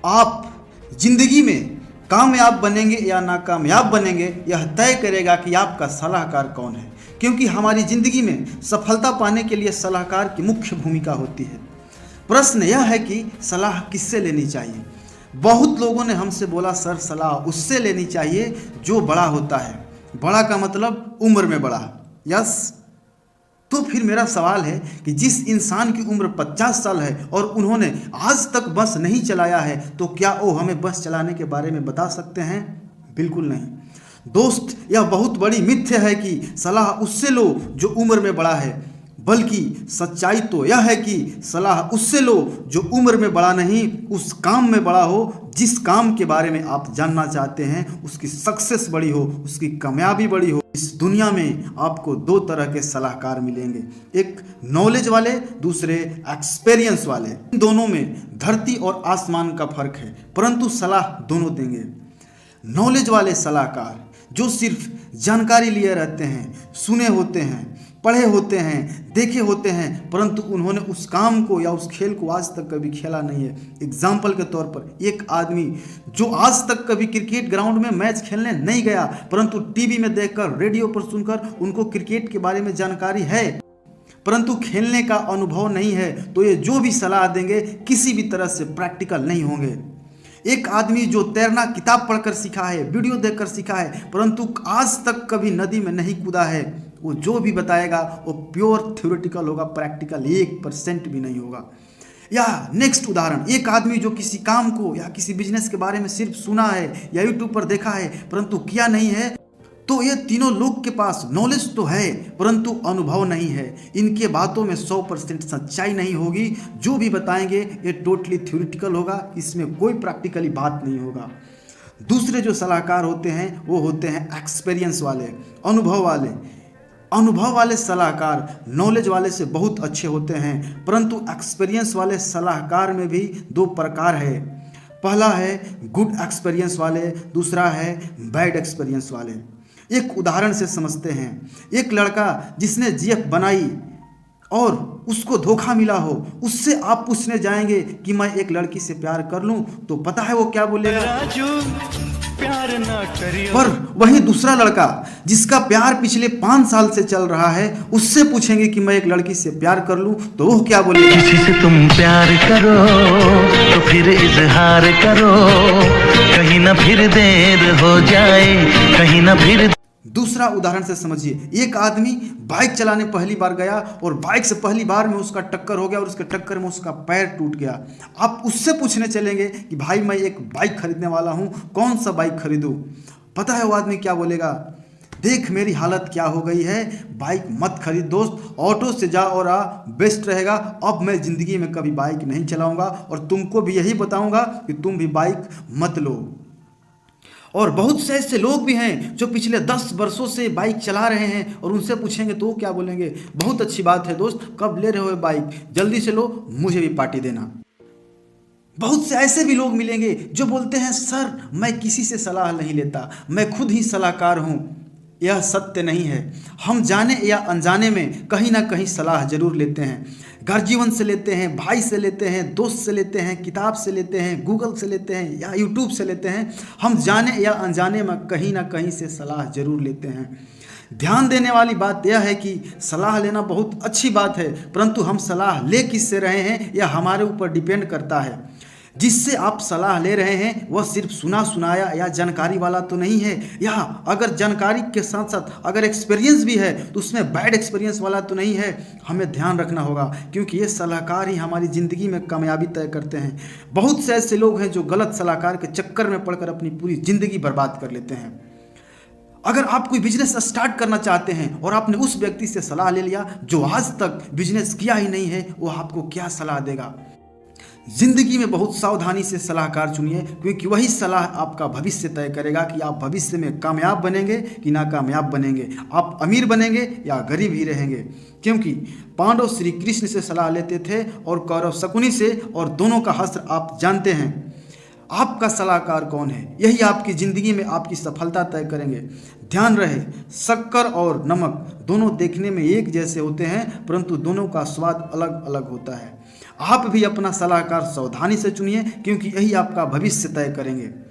आप जिंदगी में कामयाब बनेंगे या नाकामयाब बनेंगे, यह तय करेगा कि आपका सलाहकार कौन है। क्योंकि हमारी ज़िंदगी में सफलता पाने के लिए सलाहकार की मुख्य भूमिका होती है। प्रश्न यह है कि सलाह किससे लेनी चाहिए। बहुत लोगों ने हमसे बोला सर सलाह उससे लेनी चाहिए जो बड़ा होता है। बड़ा का मतलब उम्र में बड़ा। यस, तो फिर मेरा सवाल है कि जिस इंसान की उम्र 50 साल है और उन्होंने आज तक बस नहीं चलाया है, तो क्या वो हमें बस चलाने के बारे में बता सकते हैं? बिल्कुल नहीं दोस्त, यह बहुत बड़ी मिथ्य है कि सलाह उससे लो जो उम्र में बड़ा है। बल्कि सच्चाई तो यह है कि सलाह उससे लो जो उम्र में बड़ा नहीं, उस काम में बड़ा हो जिस काम के बारे में आप जानना चाहते हैं, उसकी सक्सेस बड़ी हो, उसकी कामयाबी बड़ी हो। इस दुनिया में आपको दो तरह के सलाहकार मिलेंगे, एक नॉलेज वाले, दूसरे एक्सपीरियंस वाले। इन दोनों में धरती और आसमान का फर्क है, परंतु सलाह दोनों देंगे। नॉलेज वाले सलाहकार जो सिर्फ जानकारी लिए रहते हैं, सुने होते हैं, पढ़े होते हैं, देखे होते हैं, परंतु उन्होंने उस काम को या उस खेल को आज तक कभी खेला नहीं है। एग्जाम्पल के तौर पर एक आदमी जो आज तक कभी क्रिकेट ग्राउंड में मैच खेलने नहीं गया, परंतु टीवी में देखकर, रेडियो पर सुनकर उनको क्रिकेट के बारे में जानकारी है, परंतु खेलने का अनुभव नहीं है, तो ये जो भी सलाह देंगे किसी भी तरह से प्रैक्टिकल नहीं होंगे। एक आदमी जो तैरना किताब पढ़कर सीखा है, वीडियो देखकर सीखा है, परंतु आज तक कभी नदी में नहीं कूदा है, वो जो भी बताएगा वो प्योर थ्योरेटिकल होगा, प्रैक्टिकल 1% भी नहीं होगा। या नेक्स्ट उदाहरण, एक आदमी जो किसी काम को या किसी बिजनेस के बारे में सिर्फ सुना है या यूट्यूब पर देखा है परंतु किया नहीं है, तो ये तीनों लोग के पास नॉलेज तो है परंतु अनुभव नहीं है। इनके बातों में 100% सच्चाई नहीं होगी। जो भी बताएंगे ये टोटली थ्योरेटिकल होगा, इसमें कोई प्रैक्टिकली बात नहीं होगा। दूसरे जो सलाहकार होते हैं वो होते हैं एक्सपीरियंस वाले, अनुभव वाले। अनुभव वाले सलाहकार नॉलेज वाले से बहुत अच्छे होते हैं, परंतु एक्सपीरियंस वाले सलाहकार में भी दो प्रकार है। पहला है गुड एक्सपीरियंस वाले, दूसरा है बैड एक्सपीरियंस वाले। एक उदाहरण से समझते हैं। एक लड़का जिसने जीएफ बनाई और उसको धोखा मिला हो, उससे आप पूछने जाएंगे कि मैं एक लड़की से प्यार कर लूं, तो पता है वो क्या बोलेगा? प्यार ना करियो। पर वही दूसरा लड़का जिसका प्यार पिछले 5 साल से चल रहा है, उससे पूछेंगे कि मैं एक लड़की से प्यार कर लूं, तो वो क्या बोलेगा? किसी से तुम प्यार करो तो फिर इजहार करो, कहीं ना फिर देर हो जाए, कहीं ना फिर। दूसरा उदाहरण से समझिए। एक आदमी बाइक चलाने पहली बार गया और बाइक से पहली बार में उसका टक्कर हो गया और उसके टक्कर में उसका पैर टूट गया। आप उससे पूछने चलेंगे कि भाई मैं एक बाइक खरीदने वाला हूँ, कौन सा बाइक खरीदूँ? पता है वो आदमी क्या बोलेगा? देख मेरी हालत क्या हो गई है, बाइक मत खरीद दोस्त, ऑटो से जा और आ, बेस्ट रहेगा। अब मैं ज़िंदगी में कभी बाइक नहीं चलाऊँगा और तुमको भी यही बताऊँगा कि तुम भी बाइक मत लो। और बहुत से ऐसे लोग भी हैं जो पिछले 10 वर्षों से बाइक चला रहे हैं और उनसे पूछेंगे तो क्या बोलेंगे? बहुत अच्छी बात है दोस्त, कब ले रहे हो बाइक, जल्दी से लो, मुझे भी पार्टी देना। बहुत से ऐसे भी लोग मिलेंगे जो बोलते हैं सर मैं किसी से सलाह नहीं लेता, मैं खुद ही सलाहकार हूँ। यह सत्य नहीं है। हम जाने या अनजाने में कहीं ना कहीं सलाह जरूर लेते हैं। घर जीवन से लेते हैं, भाई से लेते हैं, दोस्त से लेते हैं, किताब से लेते हैं, गूगल से लेते हैं या यूट्यूब से लेते हैं। हम जाने या अनजाने में कहीं ना कहीं से सलाह जरूर लेते हैं। ध्यान देने वाली बात यह है कि सलाह लेना बहुत अच्छी बात है, परंतु हम सलाह ले किससे रहे हैं यह हमारे ऊपर डिपेंड करता है। जिससे आप सलाह ले रहे हैं वह सिर्फ सुना सुनाया या जानकारी वाला तो नहीं है, या अगर जानकारी के साथ साथ अगर एक्सपीरियंस भी है तो उसमें बैड एक्सपीरियंस वाला तो नहीं है। हमें ध्यान रखना होगा क्योंकि ये सलाहकार ही हमारी ज़िंदगी में कामयाबी तय करते हैं। बहुत से ऐसे लोग हैं जो गलत सलाहकार के चक्कर में पड़कर अपनी पूरी ज़िंदगी बर्बाद कर लेते हैं। अगर आप कोई बिजनेस स्टार्ट करना चाहते हैं और आपने उस व्यक्ति से सलाह ले लिया जो आज तक बिजनेस किया ही नहीं है, वो आपको क्या सलाह देगा? जिंदगी में बहुत सावधानी से सलाहकार चुनिए, क्योंकि वही सलाह आपका भविष्य तय करेगा कि आप भविष्य में कामयाब बनेंगे कि नाकामयाब बनेंगे, आप अमीर बनेंगे या गरीब ही रहेंगे। क्योंकि पांडव श्री कृष्ण से सलाह लेते थे और कौरव शकुनी से, और दोनों का हश्र आप जानते हैं। आपका सलाहकार कौन है, यही आपकी ज़िंदगी में आपकी सफलता तय करेंगे। ध्यान रहे, शक्कर और नमक दोनों देखने में एक जैसे होते हैं, परंतु दोनों का स्वाद अलग अलग होता है। आप भी अपना सलाहकार सावधानी से चुनिए, क्योंकि यही आपका भविष्य तय करेंगे।